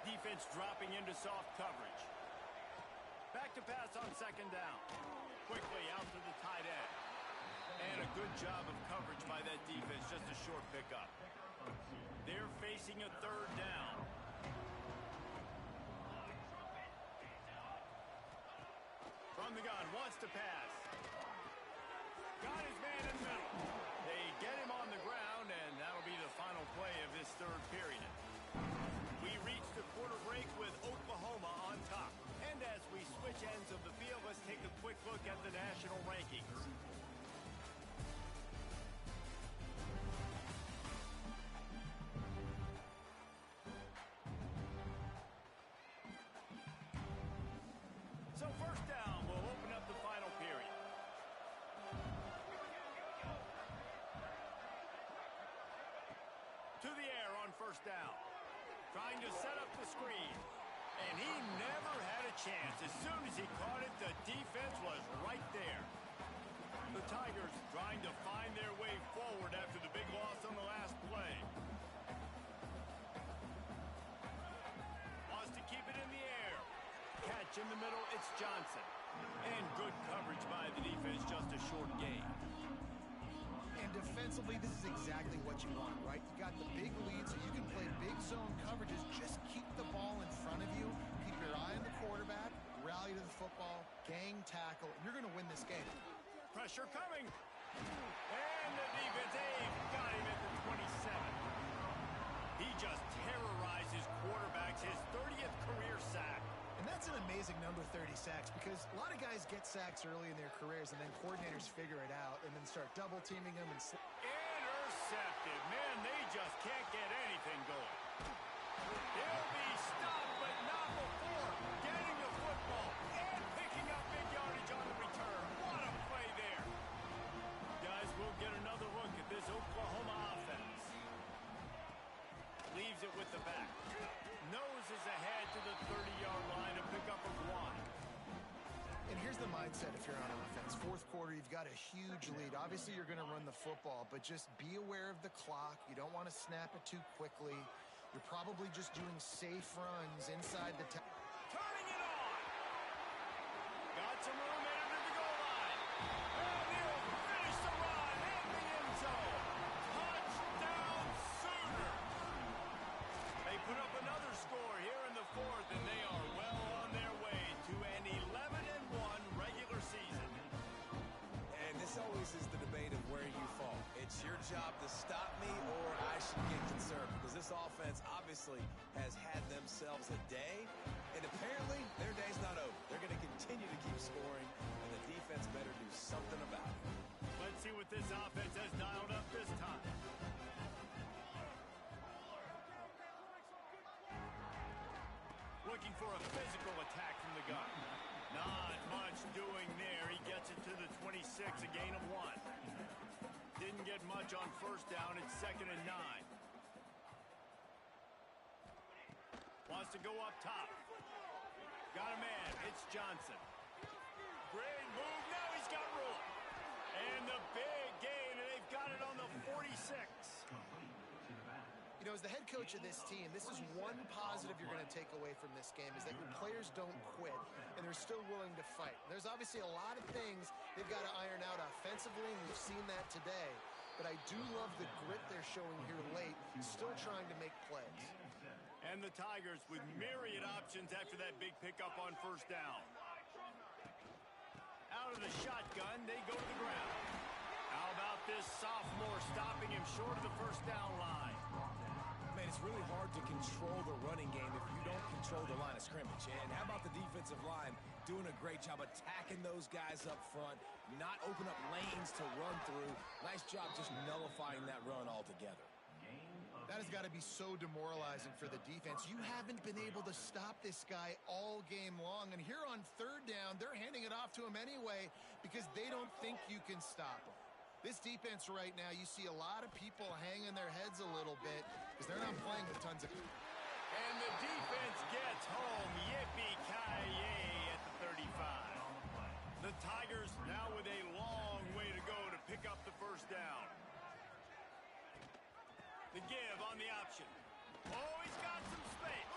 Defense dropping into soft coverage. Back to pass on second down. Quickly out to the tight end. And a good job of coverage by that defense. Just a short pickup. They're facing a third down. From the gun, wants to pass. Got his man in the middle. They get him on the ground, and that'll be the final play of this third period. We reach the quarter break with Oklahoma on top. And as we switch ends of the field, let's take a quick look at the national rankings. So first down, we'll open up the final period. To the air on first down. Trying to set up the screen. And he never had a chance. As soon as he caught it, the defense was right there. The Tigers trying to find their way forward after the big loss on the last play. Wants to keep it in the air. Catch in the middle, it's Johnson. And good coverage by the defense, just a short gain. And defensively, this is exactly what you want, right? You got the big lead, so you can play big zone coverages. Just keep the ball in front of you. Keep your eye on the quarterback. Rally to the football. Gang tackle. You're going to win this game. Pressure coming. And the defense got him at the 27. He just terrorizes quarterbacks. His 30th career sack. And that's an amazing number, 30 sacks, because a lot of guys get sacks early in their careers, and then coordinators figure it out and then start double-teaming them. And intercepted. Man, they just can't get anything going. He'll be stopped, but not before getting the football and picking up big yardage on the return. What a play there. Guys, we'll get another look at this Oklahoma offense. Leaves it with the back. Noses ahead to the 30-yard line to pick up a one. And here's the mindset if you're on offense. Fourth quarter, you've got a huge lead. Obviously, you're going to run the football, but just be aware of the clock. You don't want to snap it too quickly. You're probably just doing safe runs inside the turning it on. Got some room into the goal line. And he'll finish the run in the end zone. Touchdown Sooners. They put up another score here in the fourth, and they are well on their way to an 11-1 regular season. And this always is the debate of where you fall. It's your job to stop me, or I should get concerned, because this offense obviously has had themselves a day, and apparently their day's not over. They're going to continue to keep scoring, and the defense better do something about it. Let's see what this offense has dialed up this time. Looking for a physical attack from the gun. Not much doing there. He gets it to the 26, a gain of 1. Didn't get much on first down. It's 2nd and 9. Wants to go up top. Got a man. It's Johnson. Great move. Now he's got room. And the big gain, and they've got it on the 46. You know, as the head coach of this team, this is one positive you're going to take away from this game, is that your players don't quit, and they're still willing to fight. There's obviously a lot of things they've got to iron out offensively, and we've seen that today. But I do love the grit they're showing here late, still trying to make plays. And the Tigers with myriad options after that big pickup on first down. Out of the shotgun, they go to the ground. How about this sophomore stopping him short of the first down line? Man, it's really hard to control the running game if you don't control the line of scrimmage. And how about the defensive line doing a great job attacking those guys up front, not open up lanes to run through. Nice job just nullifying that run altogether. Gain of That has got to be so demoralizing for the defense. You haven't been able to stop this guy all game long. And here on third down, they're handing it off to him anyway because they don't think you can stop him. This defense right now, you see a lot of people hanging their heads a little bit because they're not playing with tons of... And the defense gets home. Yippee-ki-yay at the 35. The Tigers now with a long way to go to pick up the first down. The give on the option. Oh, he's got some space.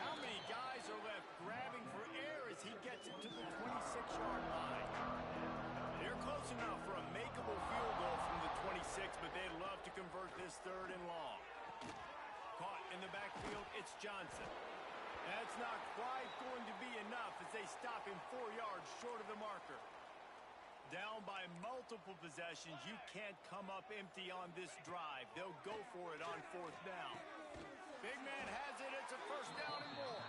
How many guys are left grabbing for air as he gets it to the 26-yard line? They're close enough for a makeable field goal from the 26, but they'd love to convert this third and long. Caught in the backfield, it's Johnson. That's not quite going to be enough as they stop him 4 yards short of the marker. Down by multiple possessions, you can't come up empty on this drive. They'll go for it on fourth down. Big man has it. It's a first down and more.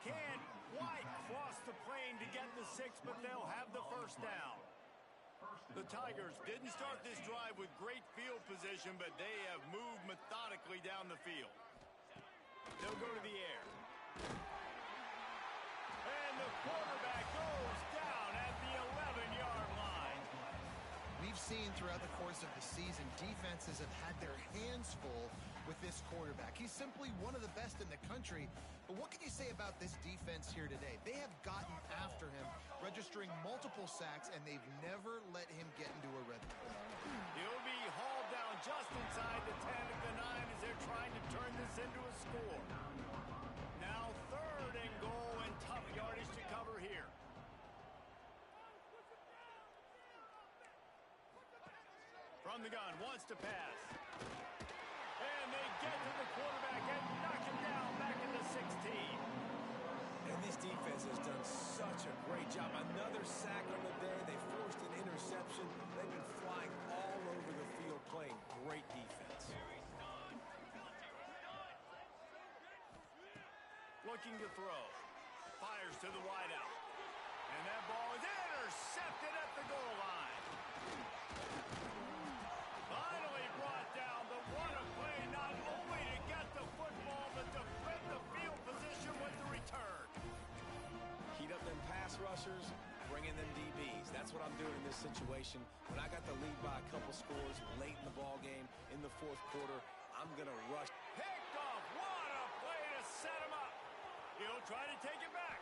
Can't quite cross the plane to get the 6, but they'll have the first down. The Tigers didn't start this drive with great field position, but they have moved methodically down the field. They'll go to the air. And the quarterback goes down at the 11-yard line. We've seen throughout the course of the season, defenses have had their hands full with this quarterback. He's simply one of the best in the country. But what can you say about this defense here today? They have gotten after him, registering multiple sacks, and they've never let him get into a red zone. He'll be hauled down just inside the 10 of the 9 as they're trying to turn this into a score. Now third and goal and tough yardage to cover here. From the gun, wants to pass. And they get to the quarterback and knock him down back in the 16. And this defense has done such a great job. Another sack on the day. They forced an interception. They've been flying all over the field playing great defense. Looking to throw. Fires to the wideout. And that ball is intercepted at the goal line. Finally brought down, but what a play, not only to get the football, but to flip the field position with the return. Heat up them pass rushers, bring in them DBs. That's what I'm doing in this situation. When I got the lead by a couple scores late in the ball game, in the fourth quarter, I'm going to rush. Picked off, what a play to set him up. He'll try to take it back.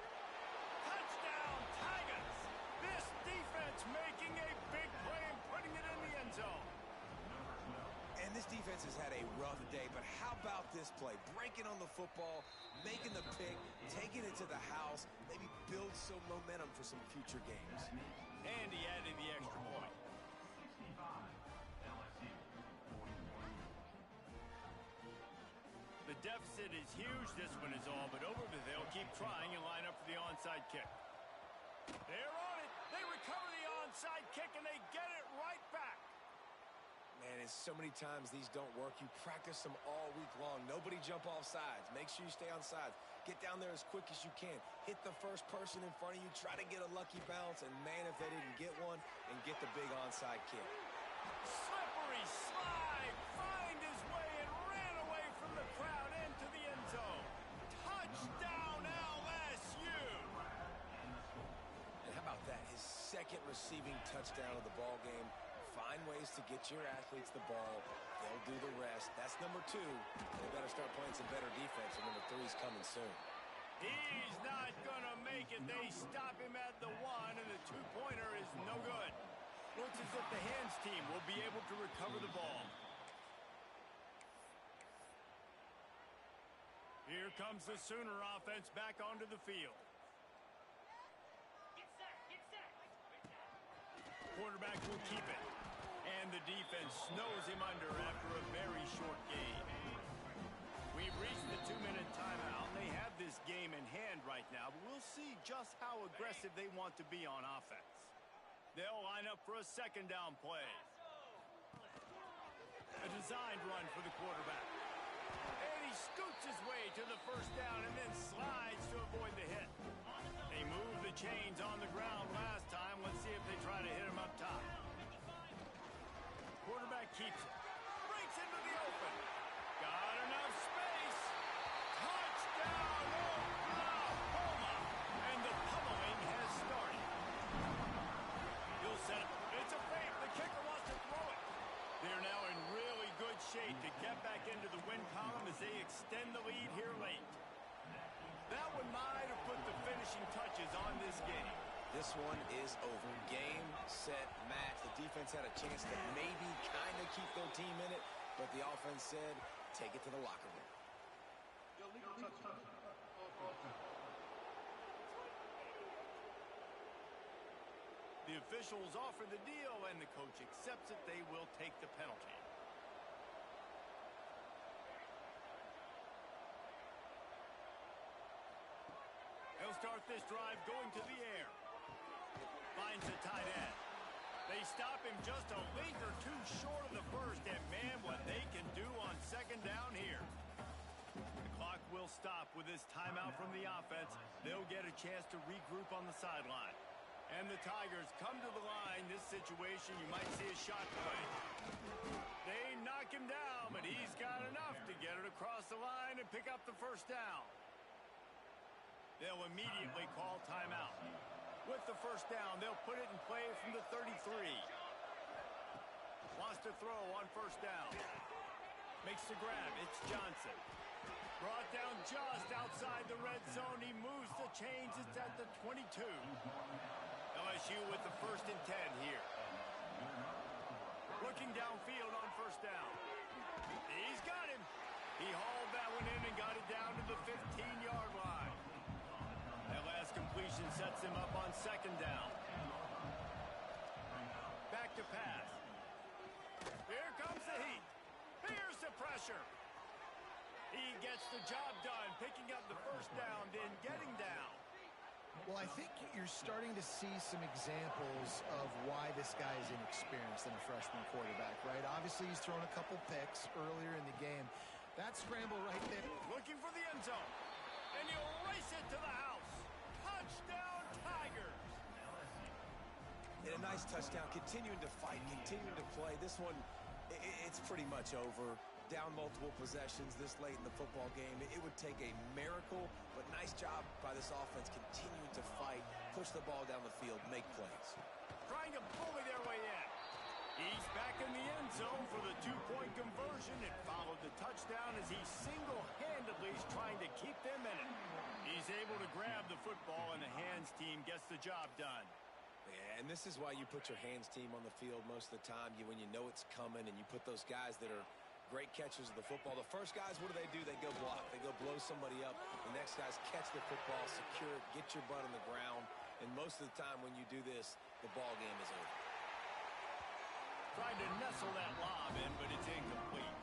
Touchdown, Tigers. This defense making a big play and putting it in the end zone. And this defense has had a rough day, but how about this play? Breaking on the football, making the pick, taking it to the house, maybe build some momentum for some future games. And he added the extra point. 65, LSU, 44. The deficit is huge, this one is all, but over they'll keep trying and line up for the onside kick. They're on it. They recover the onside kick, and they get it right back. Man, it's so many times these don't work. You practice them all week long. Nobody jump off sides. Make sure you stay on sides. Get down there as quick as you can. Hit the first person in front of you. Try to get a lucky bounce. And, man, if they didn't get one, and get the big onside kick. Slippery slide. Find his way and ran away from the crowd into the end zone. Touchdown, LSU. And how about that? His second receiving touchdown of the ball game. Find ways to get your athletes the ball. They'll do the rest. That's number 2. They better start playing some better defense, and number 3's coming soon. He's not going to make it. They stop him at the 1, and the 2-pointer is no good. Looks as if the hands team will be able to recover the ball. Here comes the Sooner offense back onto the field. Quarterback will keep it. And the defense snows him under after a very short game. We've reached the 2-minute timeout. They have this game in hand right now, but we'll see just how aggressive they want to be on offense. They'll line up for a second down play. A designed run for the quarterback. And he scoots his way to the first down and then slides to avoid the hit. They moved the chains on the ground last time. Let's see if they try to hit him up top. Quarterback keeps it. Breaks into the open. Got shape to get back into the win column as they extend the lead here late. That one might have put the finishing touches on this game. This one is over. Game, set, match. The defense had a chance to maybe kind of keep their team in it, but the offense said, take it to the locker room. The officials offer the deal, and the coach accepts it. They will take the penalty. He'll start this drive going to the air. Finds the tight end. They stop him just a length or two short of the first, and man, what they can do on second down here. The clock will stop with this timeout from the offense. They'll get a chance to regroup on the sideline. And the Tigers come to the line. This situation, you might see a shot play. They knock him down, but he's got enough to get it across the line and pick up the first down. They'll immediately call timeout. With the first down, they'll put it in play from the 33. Wants to throw on first down. Makes the grab. It's Johnson. Brought down just outside the red zone. He moves the chains. It's at the 22. LSU with the 1st and 10 here. Looking downfield on first down. He's got him. He hauled that one in and got it down to the 15-yard line. That last completion sets him up on second down. Back to pass. Here comes the heat. Here's the pressure. He gets the job done, picking up the first down, then getting down. Well, I think you're starting to see some examples of why this guy is inexperienced in a freshman quarterback, right? Obviously, he's thrown a couple picks earlier in the game. That scramble right there. Looking for the end zone. And he'll race it to the house. Touchdown, Tigers. And a nice touchdown. Continuing to fight, continuing to play. This one, it's pretty much over. Down multiple possessions this late in the football game. It would take a miracle, but nice job by this offense continuing to fight, push the ball down the field, make plays. Trying to bully their way in. He's back in the end zone for the two-point conversion and followed the touchdown as he single-handedly is trying to keep them in it. He's able to grab the football, and the hands team gets the job done. Yeah, and this is why you put your hands team on the field most of the time. When you know it's coming and you put those guys that are great catchers of the football. The first guys, what do? They go block. They go blow somebody up. The next guys catch the football, secure it, get your butt on the ground. And most of the time when you do this, the ball game is over. Tried to nestle that lob in, but it's incomplete.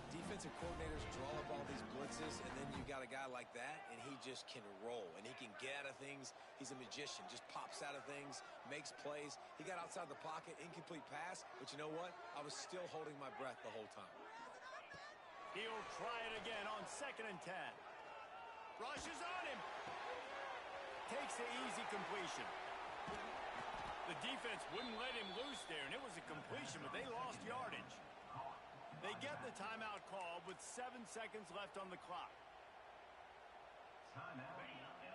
Defensive coordinators draw up all these blitzes, and then you got a guy like that, and he just can roll, and he can get out of things. He's a magician, just pops out of things, makes plays. He got outside the pocket, incomplete pass, but you know what? I was still holding my breath the whole time. He'll try it again on 2nd and 10. Rushes on him. Takes the easy completion. The defense wouldn't let him loose there, and it was a completion, but they lost yardage. They get the timeout call with 7 seconds left on the clock.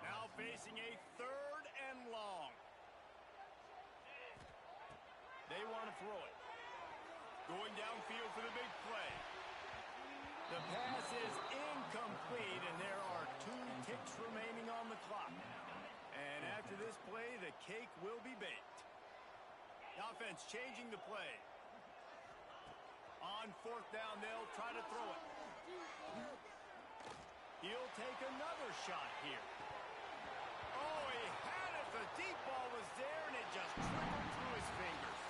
Now facing a 3rd and long. They want to throw it. Going downfield for the big play. The pass is incomplete, and there are 2 ticks remaining on the clock. And after this play, the cake will be baked. The offense changing the play. On 4th down, they'll try to throw it. He'll take another shot here. Oh, he had it. The deep ball was there, and it just trickled through his fingers.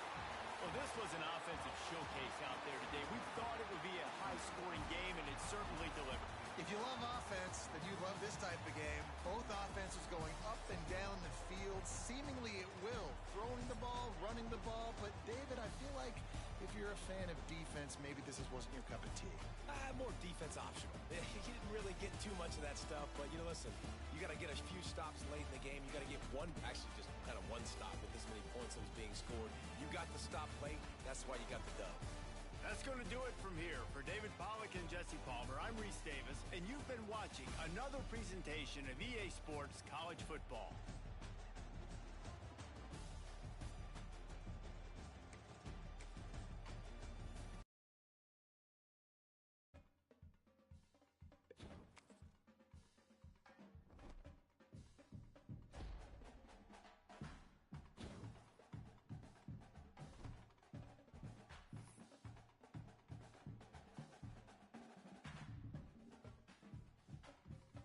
Well, this was an offensive showcase out there today. We thought it would be a high-scoring game, and it certainly delivered. If you love offense, then you love this type of game. Both offenses going up and down the field, seemingly at will. Throwing the ball, running the ball. But, David, I feel like if you're a fan of defense, maybe this wasn't your cup of tea. More defense optional. You didn't really get too much of that stuff, but, listen, you got to get a few stops late in the game. You got to get just kind of one stop with this many points that was being scored. You got the stop late. That's why you got the dub. That's going to do it from here. For David Pollack and Jesse Palmer, I'm Reese Davis, and you've been watching another presentation of EA Sports College Football.